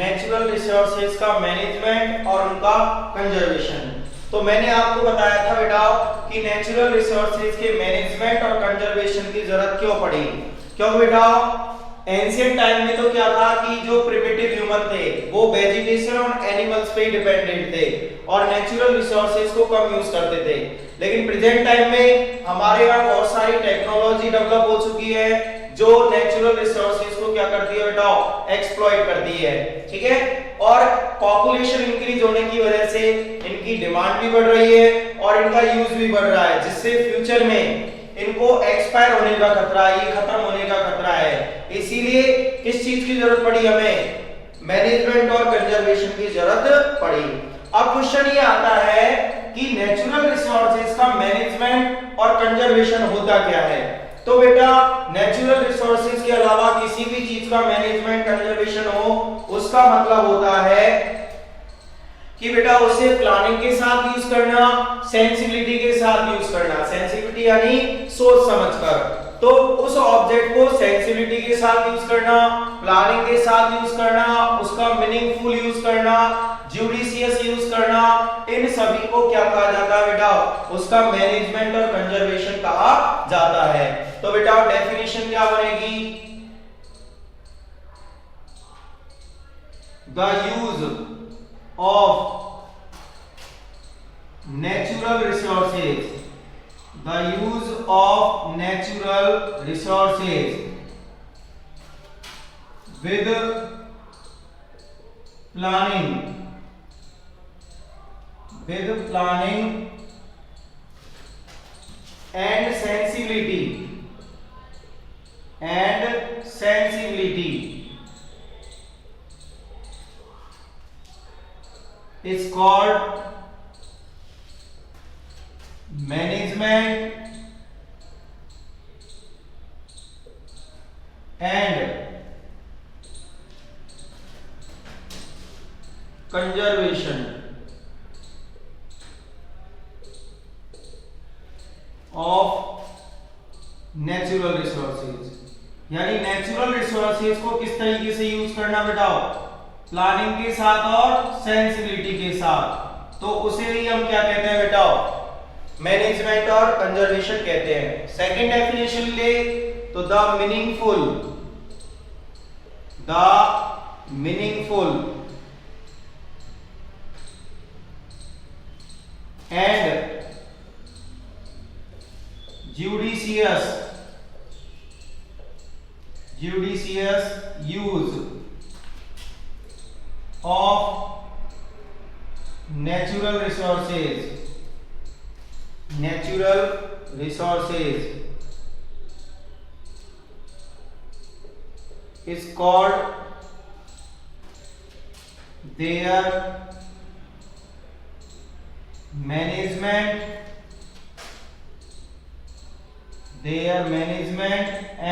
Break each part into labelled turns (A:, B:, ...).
A: Natural resources का management और उनका कंजर्वेशन। तो मैंने आपको बताया था बेटा कि नेचुरल रिसोर्सेज के मैनेजमेंट और कंजर्वेशन की जरूरत क्यों पड़ी। क्योंकि बेटा एंशिएंट टाइम में तो क्या था कि जो प्रिमिटिव ह्यूमन थे वो वेजिटेशन और एनिमल्स पे डिपेंडेंट थे और नेचुरल रिसोर्सेज को कम यूज करते थे। लेकिन प्रेजेंट टाइम में हमारे यहाँ बहुत सारी टेक्नोलॉजी डेवलप हो चुकी है जो नेचुरल रिसोर्सेज को क्या करती है बेटा, एक्सप्लॉइट करती है। ठीक है, और पॉपुलेशन इंक्रीज होने की वजह से इनकी डिमांड भी बढ़ रही है और इनका यूज भी बढ़ रहा है, जिससे फ्यूचर में इनको एक्सपायर होने का खतरा है, ये खत्म होने का खतरा है। इसीलिए किस चीज की जरूरत पड़ी हमें, मैनेजमेंट और कंजर्वेशन की जरूरत पड़ी। अब क्वेश्चन ये आता है कि नेचुरल रिसोर्सेज का मैनेजमेंट और कंजर्वेशन होता क्या है। तो बेटा नेचुरल रिसोर्सेज के अलावा किसी भी चीज का मैनेजमेंट कंजर्वेशन हो उसका मतलब होता है कि बेटा उसे प्लानिंग के साथ यूज करना, सेंसिबिलिटी के साथ यूज करना। सेंसिबिलिटी यानी सोच समझकर, तो उस ऑब्जेक्ट को सेंसिबिलिटी के साथ यूज करना, प्लानिंग के साथ यूज करना, उसका मीनिंगफुल यूज करना, जुडिशियस यूज करना, इन सभी को क्या कहा जाता है बेटा, उसका मैनेजमेंट और कंजर्वेशन कहा जाता है। तो बेटा डेफिनेशन क्या बनेगी, the use of natural resources, the use of natural resources with planning and sensibility is called management and conservation of natural resources। यानी नेचुरल रिसोर्सेज को किस तरीके से यूज करना बेटा, प्लानिंग के साथ और सेंसिबिलिटी के साथ, तो उसे ही हम क्या कहते हैं बेटा, मैनेजमेंट और कंजर्वेशन कहते हैं। सेकंड डेफिनेशन ले तो the meaningful and judicious use of natural resources is called their management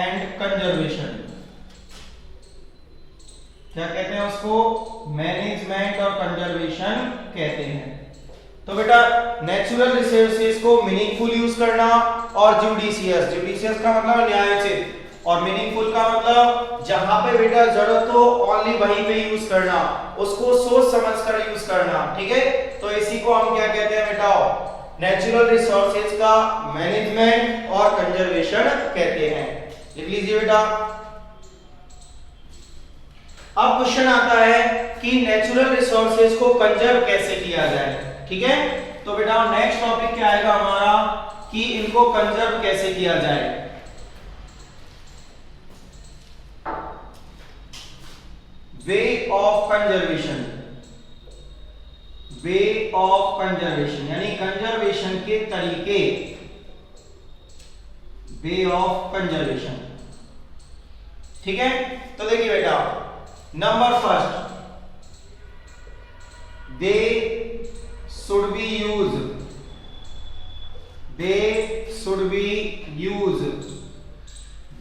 A: and conservation। क्या कहते हैं उसको, मैनेजमेंट और कंजर्वेशन कहते हैं। तो बेटा नेचुरल रिसोर्सेज को मीनिंगफुल यूज करना और जुडिशियस का मतलब न्यायोचित और मीनिंगफुल का मतलब जहां पे बेटा जरूरत हो ओनली वहीं पे यूज करना, उसको सोच समझकर यूज करना। ठीक है, तो इसी को हम क्या कहते हैं बेटा, नेचुरल रिसोर्सेज का मैनेजमेंट और कंजर्वेशन कहते हैं। लिख लीजिए बेटा। अब क्वेश्चन आता है कि नेचुरल रिसोर्सेज को कंजर्व कैसे किया जाए। ठीक है, तो बेटा नेक्स्ट टॉपिक क्या आएगा हमारा कि इनको कंजर्व कैसे किया जाए। वे ऑफ कंजर्वेशन यानी कंजर्वेशन के तरीके, वे ऑफ कंजर्वेशन। ठीक है, तो देखिए बेटा number first, they should be used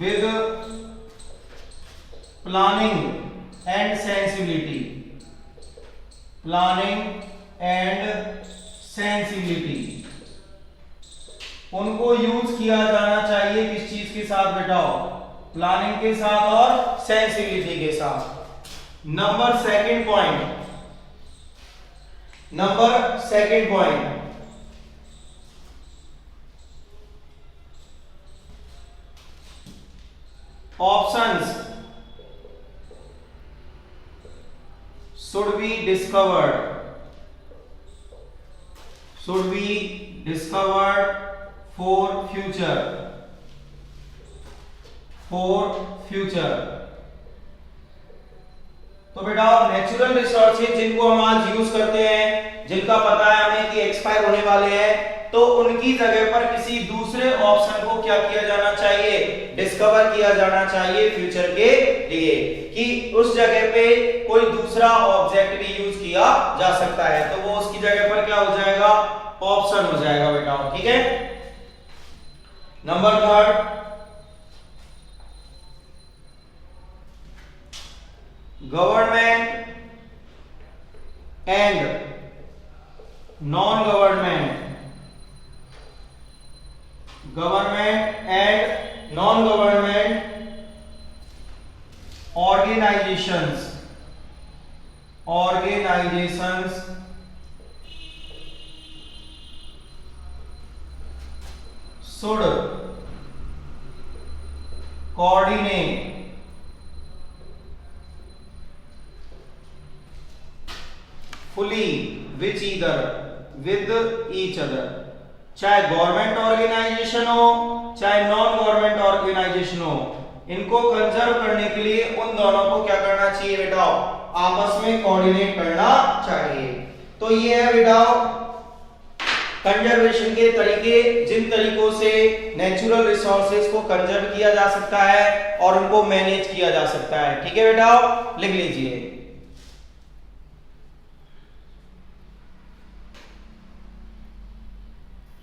A: with planning and sensibility, उनको यूज किया जाना चाहिए किस चीज के साथ बेटा, प्लानिंग के साथ और सेंसिबिलिटी के साथ। Number second point options should be discovered for future तो बेटा नेचुरल रिसोर्सेज जिनको हम आज यूज करते हैं, जिनका पता है हमें कि एक्सपायर होने वाले हैं, तो उनकी जगह पर किसी दूसरे ऑप्शन को क्या किया जाना चाहिए, डिस्कवर किया जाना चाहिए फ्यूचर के लिए, कि उस जगह पे कोई दूसरा ऑब्जेक्ट भी यूज किया जा सकता है, तो वो उसकी जगह पर क्या हो जाएगा, ऑप्शन हो जाएगा बेटा। ठीक है। Number third, government and non government organizations should coordinate fully with each other, चाहे गवर्नमेंट ऑर्गेनाइजेशन हो चाहे नॉन गवर्नमेंट ऑर्गेनाइजेशन हो, इनको कंजर्व करने के लिए उन दोनों को क्या करना चाहिए बेटा, आपस में कोऑर्डिनेट करना चाहिए। तो ये है बेटा कंजर्वेशन के तरीके, जिन तरीकों से नेचुरल रिसोर्सेज को कंजर्व किया जा सकता है और उनको मैनेज किया जा सकता है। ठीक है बेटा, लिख लीजिए।